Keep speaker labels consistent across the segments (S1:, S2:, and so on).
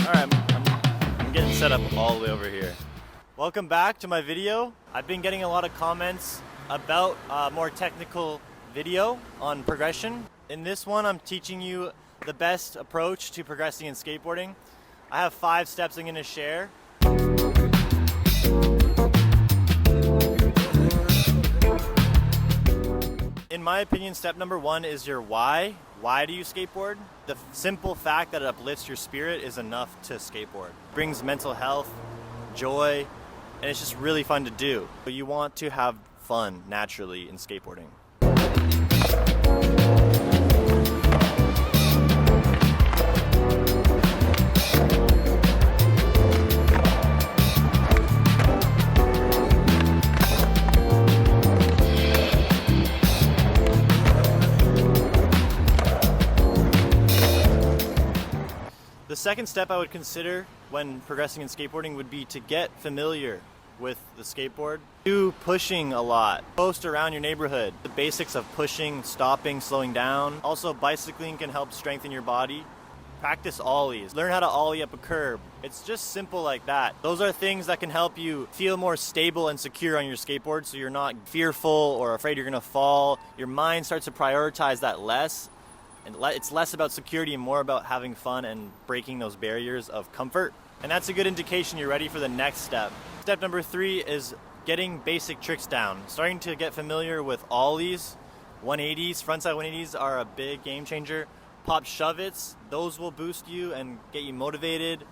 S1: Alright, I'm getting set up all the way over here. Welcome back to my video. I've been getting a lot of comments about more technical video on progression. In this one, I'm teaching you the best approach to progressing in skateboarding. I have 5 steps I'm going to share. In my opinion, step number 1 is your why. Why do you skateboard? The simple fact that it uplifts your spirit is enough to skateboard. It brings mental health, joy, and it's just really fun to do. But you want to have fun naturally in skateboarding. The second step I would consider when progressing in skateboarding would be to get familiar with the skateboard. Do pushing a lot. Post around your neighborhood. The basics of pushing, stopping, slowing down. Also, bicycling can help strengthen your body. Practice ollies. Learn how to ollie up a curb. It's just simple like that. Those are things that can help you feel more stable and secure on your skateboard so you're not fearful or afraid you're gonna fall. Your mind starts to prioritize that less. And it's less about security and more about having fun and breaking those barriers of comfort. And that's a good indication you're ready for the next step. Step number 3 is getting basic tricks down. Starting to get familiar with ollies, 180s. Frontside 180s are a big game changer. Pop shove-its, those will boost you and get you motivated.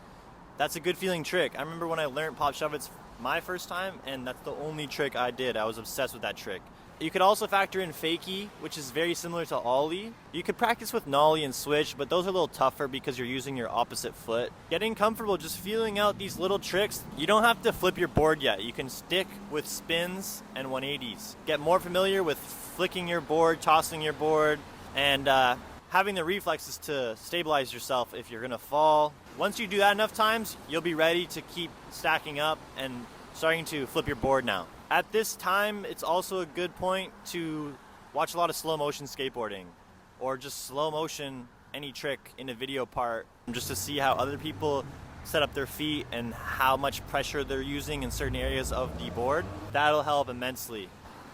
S1: That's a good feeling trick. I remember when I learned pop shove-its my first time, and that's the only trick I did. I was obsessed with that trick. You could also factor in fakie, which is very similar to ollie. You could practice with nollie and switch, but those are a little tougher because you're using your opposite foot. Getting comfortable just feeling out these little tricks. You don't have to flip your board yet. You can stick with spins and 180s. Get more familiar with flicking your board, tossing your board, and having the reflexes to stabilize yourself if you're gonna fall. Once you do that enough times, you'll be ready to keep stacking up and starting to flip your board now. At this time, it's also a good point to watch a lot of slow motion skateboarding or just slow motion any trick in a video part just to see how other people set up their feet and how much pressure they're using in certain areas of the board. That'll help immensely.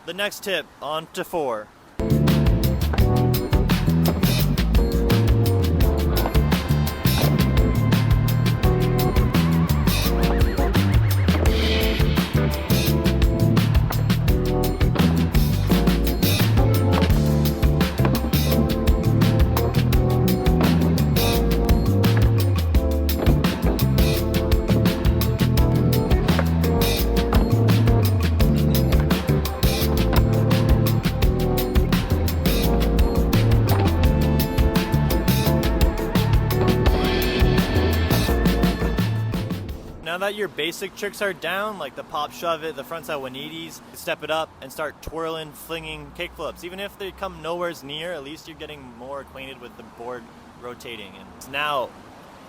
S1: The next tip, on to 4. Now that your basic tricks are down, like the pop shove it, the frontside 180s, step it up and start twirling, flinging kickflips. Even if they come nowhere near, at least you're getting more acquainted with the board rotating. And it's now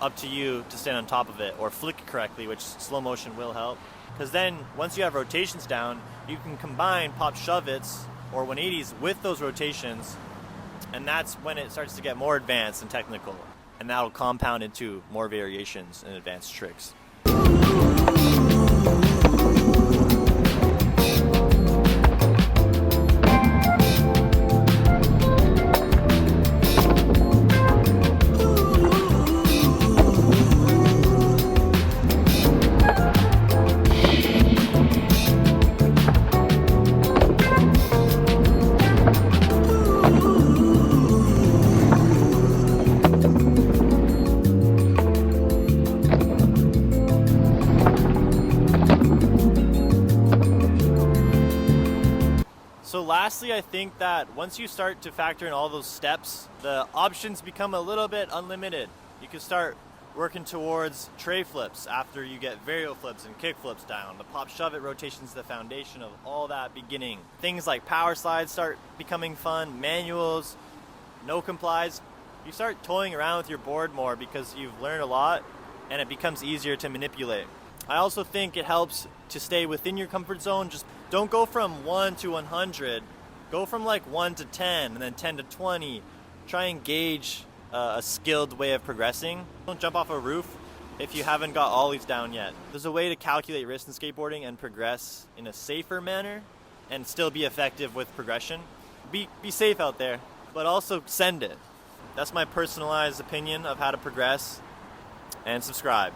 S1: up to you to stand on top of it or flick it correctly, which slow motion will help. Because then once you have rotations down, you can combine pop shove-its or 180s with those rotations, and that's when it starts to get more advanced and technical. And that'll compound into more variations and advanced tricks. So lastly, I think that once you start to factor in all those steps, the options become a little bit unlimited. You can start working towards tray flips after you get varial flips and kick flips down. The pop shove it rotation is the foundation of all that beginning. Things like power slides start becoming fun, manuals, no complies. You start toying around with your board more because you've learned a lot and it becomes easier to manipulate. I also think it helps to stay within your comfort zone. Just don't go from 1 to 100. Go from like 1 to 10 and then 10 to 20. Try and gauge a skilled way of progressing. Don't jump off a roof if you haven't got ollies down yet. There's a way to calculate risk in skateboarding and progress in a safer manner and still be effective with progression. Be safe out there, but also send it. That's my personalized opinion of how to progress, and subscribe.